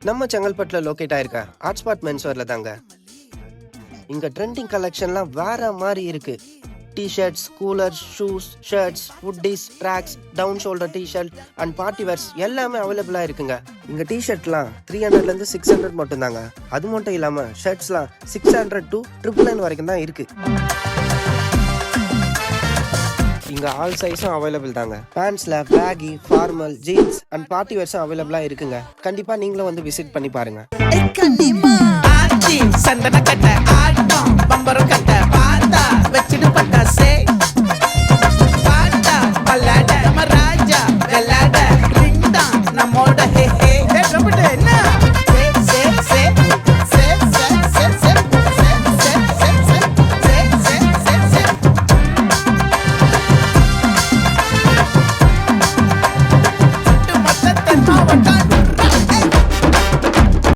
நம்ம செங்கல்பட்டில் லொக்கேட் ஆயிருக்க ஹாட்ஸ்பாட் மென்ஸ்வேர்ல தாங்க. இங்க ட்ரெண்டிங் கலெக்ஷன்லாம் வேற மாதிரி இருக்கு. T-shirts, cooler, shoes, shirts, hoodies, tracks, down shoulder t-shirt and party wears எல்லாமே அவைலபிளா இருக்குங்க. இங்க டிஷர்ட்லாம் 300லேருந்து 600 மட்டும் தாங்க. அது மட்டும் இல்லாம ஷர்ட்ஸ்லாம் 600 to 999 வரைக்கும் தான் இருக்கு. இங்க ஆல் சைஸும் அவைலபிள் தாங்க. பேண்ட்ஸ்ல baggy, formal, jeans and party வேர்ஸும் அவைலபிளா இருக்குங்க. கண்டிப்பா நீங்களும் வந்து விசிட் பண்ணி பாருங்க. சந்தன கட்ட ஆட்டம் பம்பரம் கட்ட பார்த்தா வச்சிட்டு பட்டாசே